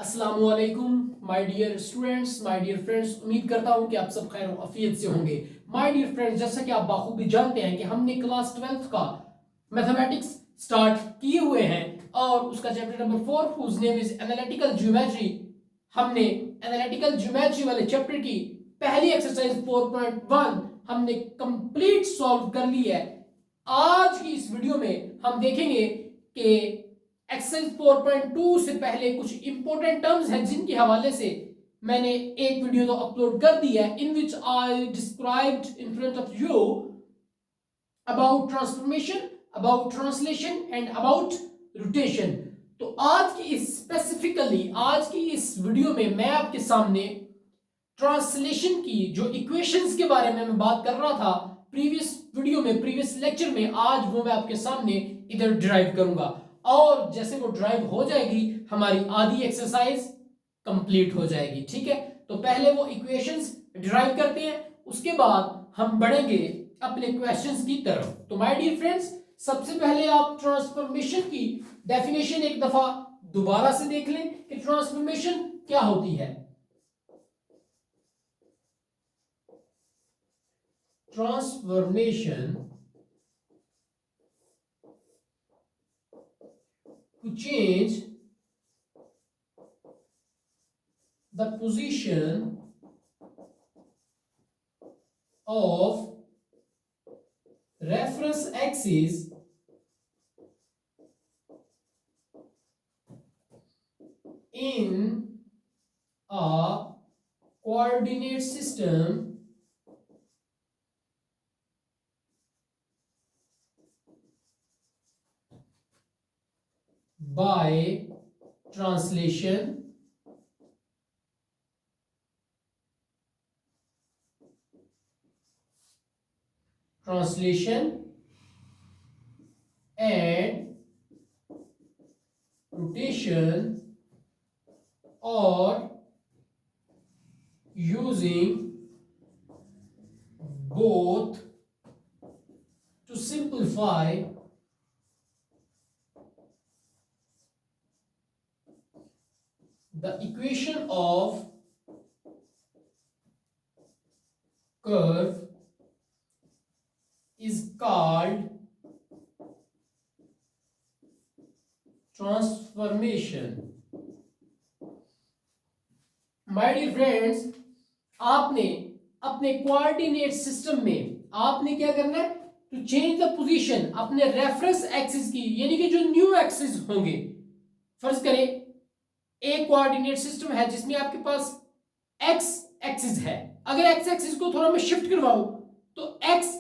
अस्सलामु अलैकुम my dear students, my dear friends. उम्मीद करता हूं कि आप सब खैर आफियत से होंगे। माय डियर फ्रेंड्स, जैसा कि आप बाखूबी जानते हैं कि हमने क्लास 12th का मैथमेटिक्स स्टार्ट किए हुए हैं और उसका chapter number 4 whose name is analytical geometry. हमने एनालिटिकल ज्योमेट्री वाले चैप्टर की पहली एक्सरसाइज 4.1 हमने कंप्लीट सॉल्व कर ली है। आज की इस वीडियो में हम देखेंगे कि एक्सरसाइज 4.2 से पहले कुछ इंपॉर्टेंट टर्म्स हैं जिनके हवाले से मैंने एक वीडियो तो अपलोड कर दी है, in which I described in front of you about transformation, about translation and about rotation. तो आज की इस वीडियो में मैं आपके सामने ट्रांसलेशन की जो इक्वेशंस के बारे में मैं बात कर रहा था प्रीवियस लेक्चर में, आज वो मैं आपके सामने इधर ड्राइव करूंगा और जैसे वो ड्राइव हो जाएगी हमारी आधी एक्सरसाइज कंप्लीट हो जाएगी। ठीक है, तो पहले वो इक्वेशंस ड्राइव करते हैं, उसके बाद हम बढ़ेंगे अपने क्वेश्चंस की तरफ। तो माय डियर फ्रेंड्स, सबसे पहले आप ट्रांसफॉर्मेशन की डेफिनेशन एक दफा दोबारा से देख लें कि ट्रांसफॉर्मेशन क्या होती है। Transformation to change the position of reference axis in a coordinate system by translation and rotation or using both to simplify the equation of curve is called transformation. My dear friends, आपने अपने coordinate system में आपने क्या करना है, to change the position अपने reference axis की, यानी कि जो न्यू एक्सिस होंगे। फर्ज करें एक कोऑर्डिनेट सिस्टम है जिसमें आपके पास एक्स एक्सिस है। अगर एक्स एक्सिस को थोड़ा मैं शिफ्ट करवाऊं तो एक्स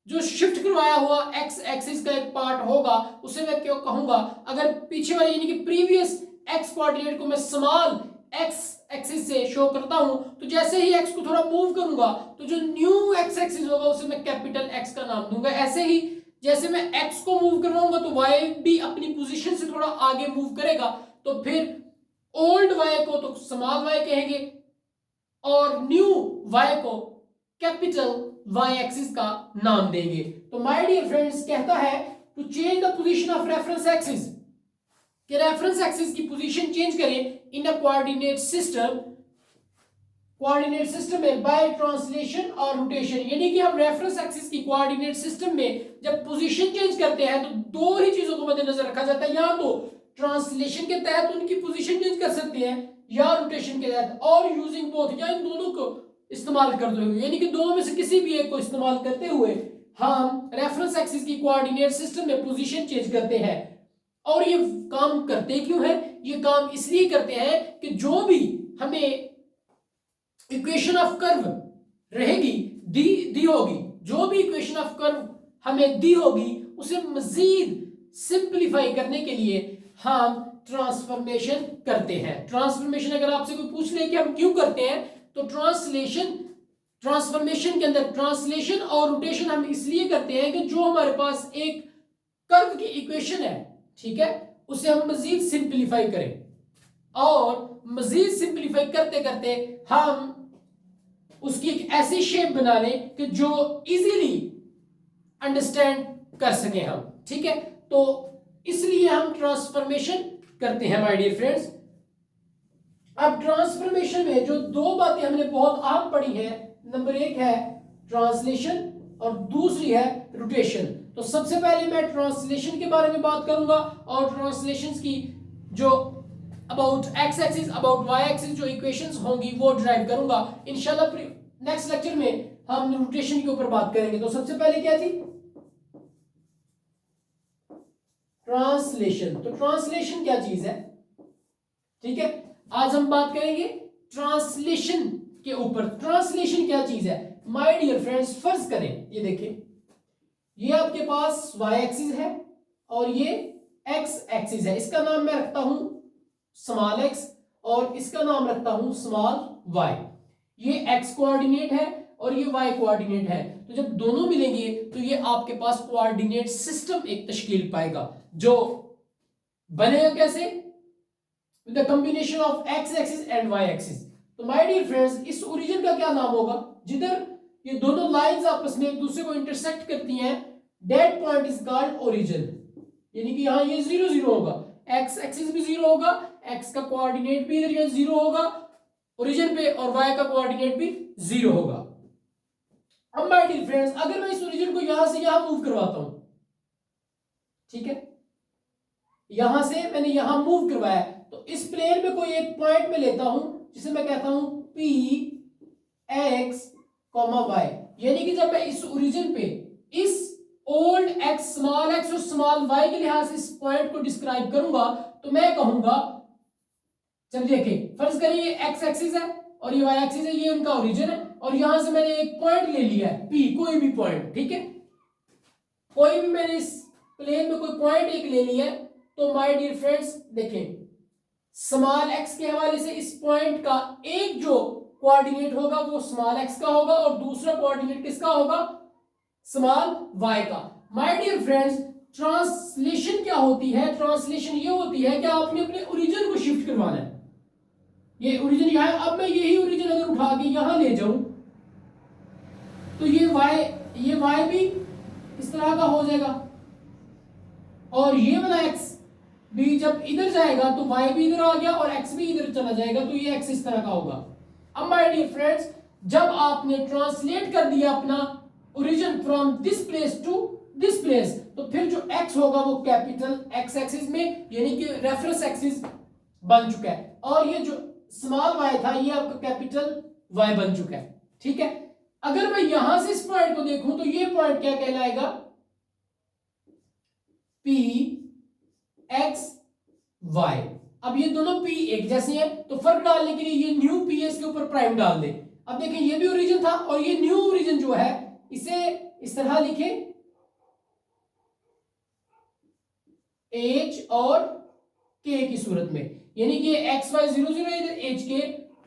जो शिफ्ट करवाया हुआ एक्स एक्सिस का एक पार्ट होगा उसे मैं क्यों कहूंगा, अगर पीछे वाले यानी कि प्रीवियस एक्स कोऑर्डिनेट को मैं स्मॉल एक्स एक्सिस से शो करता हूं, तो जैसे ही एक्स को थोड़ा मूव करूंगा तो जो न्यू एक्स एक्सिस होगा उसे मैं कैपिटल एक्स का नाम दूंगा। ऐसे ही जैसे मैं एक्स को मूव करवाऊंगा तो वाई भी अपनी पोजीशन से थोड़ा आगे मूव करेगा, तो फिर ओल्ड वाई को तो स्मॉल वाई कहेंगे और न्यू वाई को कैपिटल वाई एक्सिस का नाम देंगे। तो माय डियर फ्रेंड्स, कहता है to change the position of reference axis, कि रेफरेंस एक्सिस की पोजीशन चेंज करें इन अ कोऑर्डिनेट सिस्टम में बाय ट्रांसलेशन और रोटेशन। यानी कि हम रेफरेंस एक्सिस की कोऑर्डिनेट सिस्टम में जब पोजीशन चेंज करते हैं तो दो ही चीजों को मद्देनजर रखा जाता है, या तो ट्रांसलेशन के तहत उनकी पोजीशन चेंज कर सकते हैं या रोटेशन के तहत, और यूजिंग बोथ, या इन दोनों को इस्तेमाल करते हुए, यानी कि दोनों में से किसी भी एक को इस्तेमाल करते हुए हम रेफरेंस एक्सिस की कोऑर्डिनेट सिस्टम में पोजीशन चेंज करते हैं। और ये काम करते क्यों है, ये काम इसलिए करते हैं कि जो भी हमें इक्वेशन ऑफ कर्व रहेगी दी होगी, जो भी इक्वेशन ऑफ कर्व हमें दी होगी उसे मजीद सिंपलीफाई करने के लिए हम ट्रांसफॉर्मेशन करते हैं। ट्रांसफॉर्मेशन अगर आपसे कोई पूछ ले कि हम क्यों करते हैं, तो ट्रांसफॉर्मेशन के अंदर ट्रांसलेशन और रोटेशन हम इसलिए करते हैं कि जो हमारे पास एक कर्व की इक्वेशन है, ठीक है, उसे हम मजीद सिंपलीफाई करें, और मजीद सिंपलीफाई करते करते हम उसकी एक ऐसी शेप बना लें कि जो इजीली अंडरस्टैंड कर सके हम। ठीक है, तो इसलिए हम ट्रांसफॉर्मेशन करते हैं माय डियर फ्रेंड्स। अब ट्रांसफॉर्मेशन में जो दो बातें हमने बहुत आम पढ़ी है, नंबर एक है ट्रांसलेशन और दूसरी है रोटेशन। तो सबसे पहले मैं ट्रांसलेशन के बारे में बात करूंगा और ट्रांसलेशंस की जो about X axis about Y axis जो इक्वेशंस होंगी वो ड्राइव करूंगा इंशाल्लाह। नेक्स्ट लेक्चर में हम रोटेशन के ऊपर बात करेंगे। तो सबसे पहले क्या थी ट्रांसलेशन। तो ट्रांसलेशन क्या चीज है, ठीक है, आज हम बात करेंगे ट्रांसलेशन के ऊपर। ट्रांसलेशन क्या चीज है माय डियर फ्रेंड्स, फर्ज करें ये देखें, ये आपके पास y एक्सिस है और ये x एक्सिस है। इसका नाम मैं रखता हूं स्मॉल x और इसका नाम रखता हूं स्मॉल y। ये x कोऑर्डिनेट है और ये y कोऑर्डिनेट है। तो जब दोनों मिलेंगे तो ये आपके पास कोऑर्डिनेट सिस्टम एक तश्कील पाएगा जो बनेगा कैसे, with the combination of x axis and y axis. तो माय डियर फ्रेंड्स, इस ओरिजिन का क्या नाम होगा, जिधर ये दोनों लाइंस आपस में एक दूसरे को इंटरसेक्ट करती हैं, that point is called origin. यानी कि यहां ये 0 0 होगा, x एक्सिस भी 0 होगा, x का कोऑर्डिनेट भी इधर 0 होगा ओरिजिन पे और y का कोऑर्डिनेट भी 0 होगा। अब माय डियर फ्रेंड्स, अगर मैं इस ओरिजिन को यहां से यहां मूव करवाता हूं, ठीक है, यहां से मैंने यहां मूव करवाया, तो इस प्लेन में कोई एक पॉइंट में लेता हूं जिसे मैं कहता हूं P x, y। यानी कि जब मैं इस ओरिजिन पे इस ओल्ड x स्मॉल x और स्मॉल y के लिहाज से इस पॉइंट को डिस्क्राइब करूंगा तो मैं कहूंगा, चलिए देखिए, फर्ज करिए ये x एक्सिस है और ये y एक्सिस है, ये उनका ओरिजिन है और यहां से मैंने एक पॉइंट ले लिया है P, कोई भी पॉइंट, ठीक है, कोई भी मैंने इस प्लेन में कोई पॉइंट एक ले लिया है। तो माय डियर फ्रेंड्स देखें, स्मॉल x के हवाले से इस पॉइंट का एक जो कोऑर्डिनेट होगा वो स्मॉल x का होगा और दूसरा कोऑर्डिनेट किसका होगा, स्मॉल y का। माय डियर फ्रेंड्स, ट्रांसलेशन क्या होती है, ट्रांसलेशन ये होती है कि आपने अपने ओरिजिन को शिफ्ट करवाना है। ये ओरिजिन यहां है, अब मैं यही ओरिजिन अगर उठा के यहां ले जाऊं तो ये y भी इस तरह का हो जाएगा और ये वाला x भी जब इधर जाएगा तो y भी इधर आ गया और x भी इधर चला जाएगा, तो ये x इस तरह का होगा। अब माय डियर फ्रेंड्स, जब आपने ट्रांसलेट कर दिया अपना origin from this place to this place, तो फिर जो x होगा वो कैपिटल x एक्सिस में यानी कि रेफरेंस एक्सिस बन चुका है और ये जो स्मॉल y था ये आपका कैपिटल y बन चुका है, ठीक है। अगर मैं यहां से इस पॉइंट को देखूं तो ये पॉइंट क्या कहलाएगा, P x y। अब ये दोनों P एक जैसे हैं तो फर्क डालने के लिए ये न्यू P इसके ऊपर प्राइम डाल दे। अब देखिए ये भी ओरिजिन था और ये न्यू ओरिजिन जो है इसे इस तरह लिखे h और k की सूरत में, यानी कि x y 0 0 इधर h k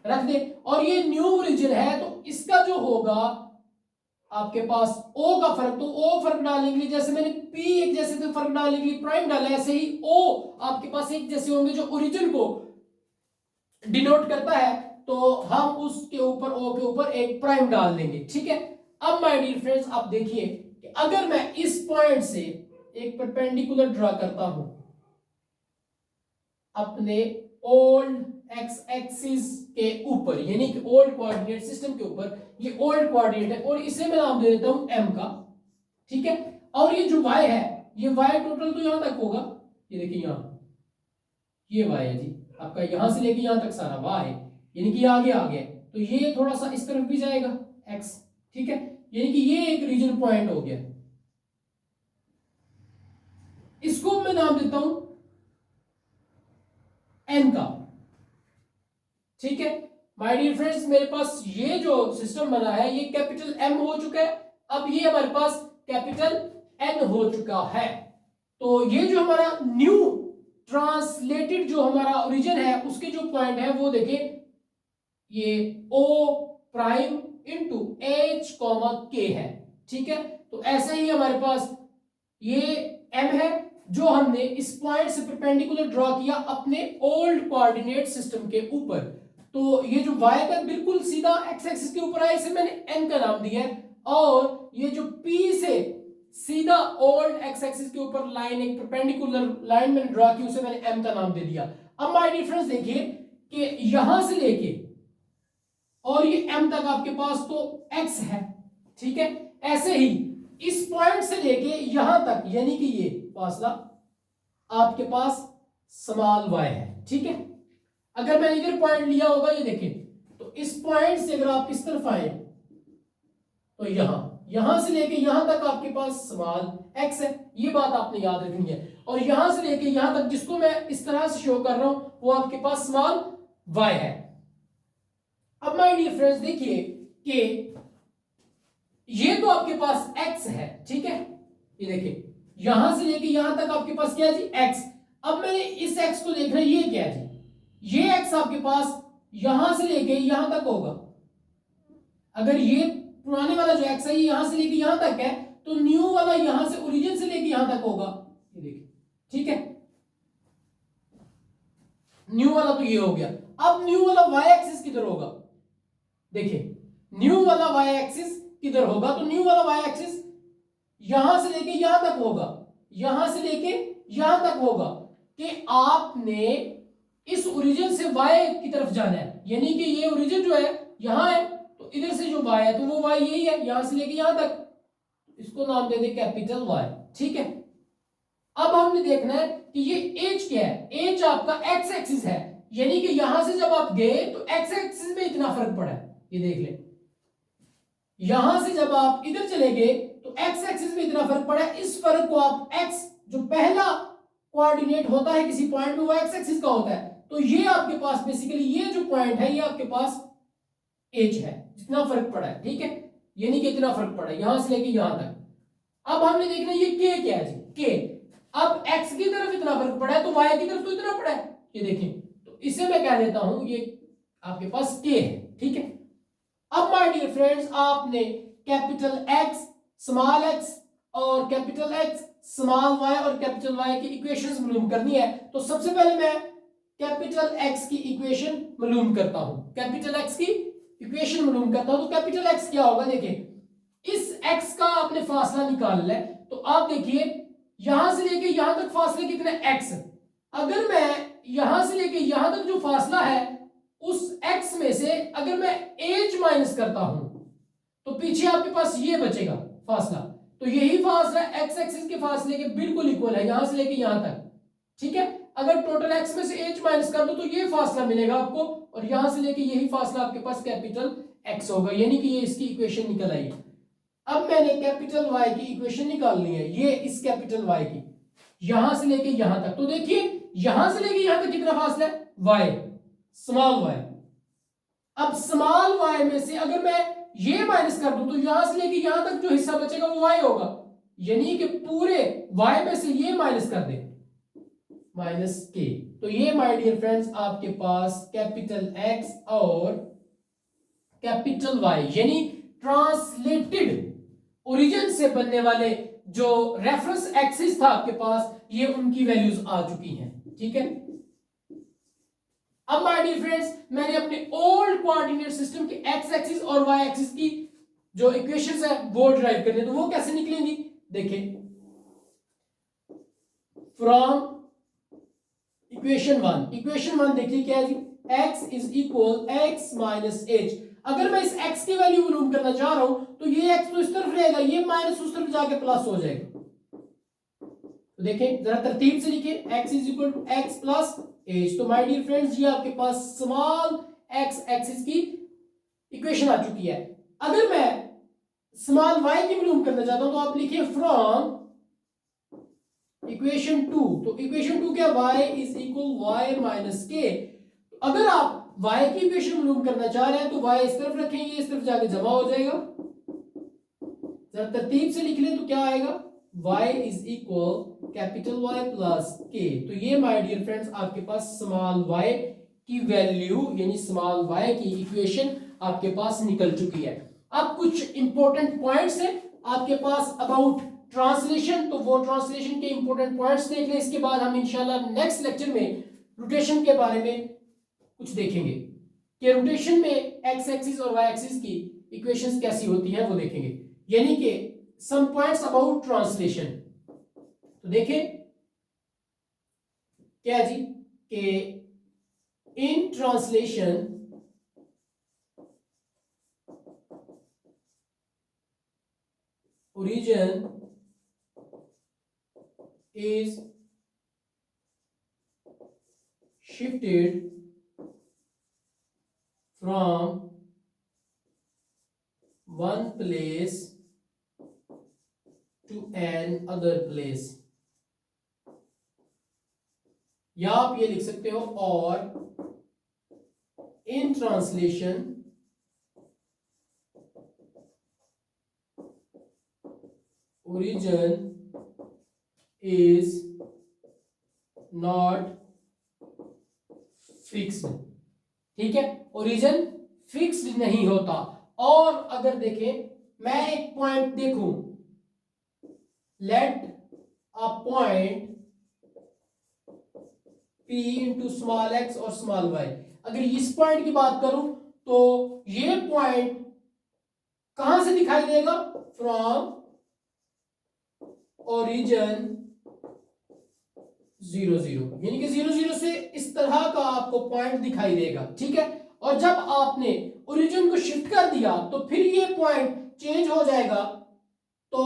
रख दे और ये न्यू ओरिजिन है तो इसका जो होगा आपके पास O का फर्क, तो O फर्क डालने के लिए जैसे मैंने P एक जैसे थे फर्क डालने के लिए प्राइम डाला, ऐसे ही O आपके पास एक जैसे होंगे जो ओरिजिन को डिनोट करता है, तो हम उसके ऊपर O के ऊपर एक प्राइम डाल देंगे, ठीक है। अब माय डियर फ्रेंड्स आप देखिए कि अगर मैं इस पॉइंट से एक परपेंडिकुलर ड्रा करता हूं अपने ओल्ड एक्स एक्सिस के ऊपर, यानी कि ओल्ड कोऑर्डिनेट सिस्टम के ऊपर, ये ओल्ड कोऑर्डिनेट है और इसे मैं नाम दे देता हूं m का, ठीक है। और ये जो y है, ये y टोटल तो यहां तक होगा, ये देखिए यहां ये y है जी आपका, यहां से लेके यहां तक सारा y है, यानी कि आगे आ गया, तो ये थोड़ा सा इस तरफ भी जाएगा x, ठीक है, यानी कि ये एक रीजन पॉइंट हो गया। इसको मैं नाम देता हूं n का, ठीक है। माय डियर फ्रेंड्स, मेरे पास ये जो सिस्टम बना है ये कैपिटल M हो चुका है, अब ये हमारे पास कैपिटल N हो चुका है। तो ये जो हमारा न्यू ट्रांसलेटेड जो हमारा ओरिजिन है उसके जो पॉइंट है वो देखें, ये O prime into H K है, ठीक है। तो ऐसे ही हमारे पास ये M है जो हमने इस पॉइंट से परपेंडिकुलर ड्रॉ किया अपने ओल्ड कोऑर्डिनेट सिस्टम के ऊपर। तो ये जो y का बिल्कुल सीधा x एक्सिस के ऊपर है इसे मैंने n का नाम दिया है, और ये जो P से सीधा ओल्ड x एक्सिस के ऊपर लाइन एक परपेंडिकुलर लाइन मैंने ड्रॉ की उसे मैंने m का नाम दे दिया। अब माय डियर फ्रेंड्स देखिए कि यहां से लेके और ये m तक आपके पास तो x है, ठीक है। ऐसे ही इस पॉइंट से लेके यहां तक यानी कि ये फासला आपके पास स्मॉल y है, ठीक है। अगर मैंने इधर पॉइंट लिया होगा, ये देखें, तो इस पॉइंट से अगर आप किस तरफ आए तो यहां से लेके यहां तक आपके पास स्मॉल x है, ये बात आपने याद रखनी है। और यहां से लेके यहां तक जिसको मैं इस तरह से शो कर रहा हूं वो आपके पास स्मॉल y है। अब माय डियर फ्रेंड्स देखिए कि ये तो आपके पास x है, ठीक है। ये देखिए यहां से लेके यहां तक आपके पास क्या है जी, x। अब मैंने इस x को देखना है, ये क्या है जी, ये x आपके पास यहां से लेके यहां तक होगा। अगर ये पुराने वाला जो x है ये यहां से लेके यहां तक है, तो न्यू वाला यहां से ओरिजिन से लेके यहां तक होगा, ये देखिए, ठीक है। न्यू वाला तो ये हो गया। अब न्यू वाला y एक्सिस किधर होगा, देखिए न्यू वाला y एक्सिस किधर होगा, तो न्यू वाला y एक्सिस यहां से लेके यहां तक होगा, यहां से लेके यहां तक होगा। कि आपने इस ओरिजिन से y की तरफ जाना है, यानी कि ये ओरिजिन जो है यहां है, तो इधर से जो y है तो वो y यही है, यहां से लेके यहां तक। इसको नाम दे दे कैपिटल Y, ठीक है। अब हमने देखना है कि ये h क्या है, h आपका x एक्सिस है, यानी कि यहां से जब आप गए तो x एक्सिस में इतना फर्क पड़ा है, ये देख ले। यहां से जब आप इधर चले गए तो x एक्सिस में इतना फर्क पड़ा है। इस फर्क को आप x जो पहला कोऑर्डिनेट होता है किसी पॉइंट में वो x एक्सिस का होता है, तो ये आपके पास बेसिकली ये जो पॉइंट है ये आपके पास h है, जितना फर्क पड़ा है, ठीक है। यानी कि इतना फर्क पड़ा है यहां से लेके यहां तक। अब हमने देखना ये k क्या है जी, k। अब x की तरफ इतना फर्क पड़ा है तो y की तरफ तो इतना पड़ा है, ये देखें। तो इसे मैं कह देता हूं ये आपके पास k है, ठीक है। अब माय डियर फ्रेंड्स आपने कैपिटल X स्मॉल x और कैपिटल X स्मॉल y और कैपिटल Y की इक्वेशंस मालूम करनी है। तो सबसे पहले मैं कैपिटल X की इक्वेशन मालूम करता हूं, कैपिटल X की इक्वेशन मालूम करता हूं। तो कैपिटल X क्या होगा, देखिए इस x का आपने फासला निकालना है। तो आप देखिए यहां से लेके यहां तक फासले कितने x। अगर मैं यहां से लेके यहां तक जो फासला है उस x में से अगर मैं h माइनस करता हूं तो पीछे आपके पास ये बचेगा फासला। तो यही फासला x एक्सिस के फासले के बिल्कुल इक्वल है यहां से लेके यहां तक, ठीक है। अगर टोटल x में से h माइनस कर दो तो ये फासला मिलेगा आपको, और यहां से लेके यही फासला आपके पास कैपिटल x होगा, यानी कि ये इसकी इक्वेशन निकल आई। अब मैंने कैपिटल Y की इक्वेशन निकालनी है, ये इस कैपिटल Y की यहां से लेके यहां तक। तो देखिए यहां से लेके यहां तक कितना फासला है, y स्मॉल y। अब स्मॉल y में से अगर मैं ये माइनस कर दूं तो यहां से लेके यहां तक जो हिस्सा बचेगा वो y होगा, यानी कि पूरे y में से ये माइनस कर दे माइनस k। तो ये माय डियर फ्रेंड्स आपके पास कैपिटल X और कैपिटल Y यानी ट्रांसलेटेड ओरिजिन से बनने वाले जो रेफरेंस एक्सिस था आपके पास, ये उनकी वैल्यूज आ चुकी हैं, ठीक है। अब माय डियर फ्रेंड्स मैंने अपने ओल्ड कोऑर्डिनेट सिस्टम के एक्स एक्सिस और वाई एक्सिस की जो इक्वेशंस है वो डिराइव करने, तो वो कैसे निकलेंगी, देखिए फ्रॉम इक्वेशन वन देखिए क्या है जी, x is equal x minus h। अगर मैं इस x की वैल्यू मालूम करना चाह रहा हूं तो ये x तो इस तरफ रहेगा, ये माइनस उस तरफ जाके प्लस हो जाएगा। तो देखें जरा तरतीब से लिखिए, x is equal to x plus h। तो माय डियर फ्रेंड्स ये आपके पास स्मॉल x एक्सिस की इक्वेशन आ चुकी है। अगर मैं स्मॉल y की मालूम करना चाहता हूं तो आप लिखिए फ्रॉम इक्वेशन 2। तो इक्वेशन 2 क्या, y is equal y minus k। अगर आप y की इक्वेशन मालूम करना चाह रहे हैं तो y इस तरफ रखेंगे, इस तरफ जाके जमा हो जाएगा। जरा तरतीब से लिख लें तो क्या आएगा, y is equal capital Y plus k। तो ये माय डियर फ्रेंड्स आपके पास स्मॉल y की वैल्यू यानी स्मॉल y की इक्वेशन आपके पास निकल चुकी है। अब कुछ इंपॉर्टेंट पॉइंट्स हैं आपके पास अबाउट ट्रांसलेशन, तो वो ट्रांसलेशन के इंपॉर्टेंट पॉइंट्स देख लें। इसके बाद हम इंशाल्लाह नेक्स्ट लेक्चर में रोटेशन के बारे में कुछ देखेंगे कि रोटेशन में एक्स एक्सिस और वाई एक्सिस की इक्वेशंस कैसी होती हैं वो देखेंगे, यानी कि सम पॉइंट्स अबाउट ट्रांसलेशन। तो देखें क्या जी कि in translation origin is shifted from one place to an other place, या आप ये लिख सकते हो और in translation origin is not fixed। ठीक है, ओरिजिन फिक्स्ड नहीं होता। और अगर देखें, मैं एक पॉइंट देखूं, let a point P into small X और स्मॉल वाई, अगर इस पॉइंट की बात करूं तो ये पॉइंट कहां से दिखाई देगा? फ्रॉम ओरिजिन 0 0, यानी कि 0 0 से इस तरह का आपको पॉइंट दिखाई देगा। ठीक है, और जब आपने ओरिजिन को शिफ्ट कर दिया तो फिर ये पॉइंट चेंज हो जाएगा, तो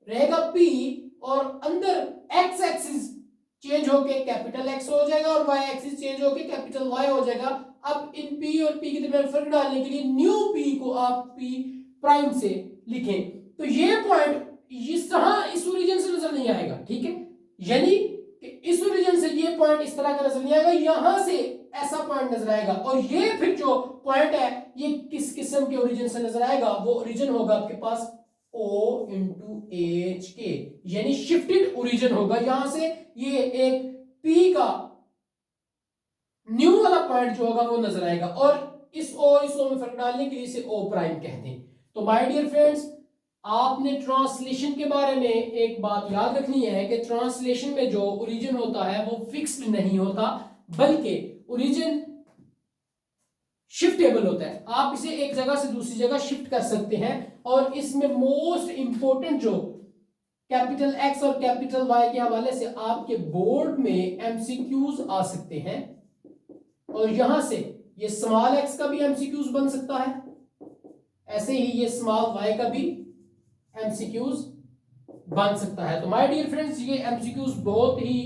रहेगा P और अंदर x एक्सिस चेंज होके कैपिटल X हो जाएगा और y एक्सिस चेंज होके कैपिटल Y हो जाएगा। अब इन P और P के दरमियान फर्क डालने के लिए न्यू P को आप P प्राइम से लिखें, तो ये पॉइंट इस तरह इस ओरिजिन से नजर नहीं आएगा। ठीक है, यानी कि इस ओरिजिन से ये पॉइंट इस तरह का नजर नहीं आएगा, यहां से ऐसा पॉइंट नजर आएगा। और ये फिर जो पॉइंट है ये किस किस्म के ओरिजिन से नजर आएगा? वो ओरिजिन होगा आपके पास O इंटू एच के, यानी शिफ्टेड ओरिजिन होगा। यहां से ये एक P का न्यू वाला पॉइंट जो होगा वो नजर आएगा, और इस O में फर्क डालने के लिए इसे O प्राइम कहते हैं। तो माय डियर फ्रेंड्स, आपने ट्रांसलेशन के बारे में एक बात याद रखनी है कि ट्रांसलेशन में जो ओरिजिन होता है वो फिक्स्ड नहीं होता, बल्कि ओरिजिन शिफ्टेबल होता है। आप इसे एक जगह से दूसरी जगह शिफ्ट कर सकते हैं, और इसमें मोस्ट इंपॉर्टेंट जो कैपिटल X और कैपिटल Y के हवाले से आपके बोर्ड में एमसीक्यूज आ सकते हैं, और यहां से ये स्मॉल x का भी एमसीक्यूज बन सकता है, ऐसे ही ये स्मॉल y का भी एमसीक्यूज बन सकता है। तो माय डियर फ्रेंड्स, ये एमसीक्यूज बहुत ही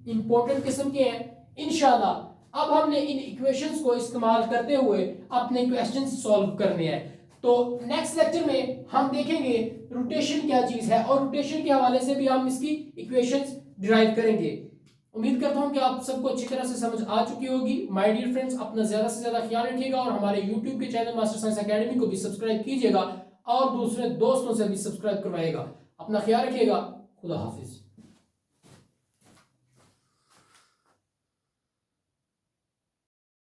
इंपॉर्टेंट किस्म के हैं। इंशाल्लाह अब हमने इन इक्वेशंस को इस्तेमाल करते हुए अपने क्वेश्चंस सॉल्व करने हैं। तो नेक्स्ट लेक्चर में हम देखेंगे रोटेशन क्या चीज है, और रोटेशन के हवाले से भी हम इसकी इक्वेशंस डिराइव करेंगे। उम्मीद करता हूं कि आप सबको अच्छी तरह से समझ आ चुकी होगी। माय डियर फ्रेंड्स, अपना ज्यादा से ज्यादा ख्याल रखिएगा, और हमारे यूट्यूब के चैनल मास्टर साइंस एकेडमी को भी सब्सक्राइब कीजिएगा, और दूसरे दोस्तों से भी सब्सक्राइब करवाइएगा। अपना ख्याल रखिएगा। खुदा हाफिज।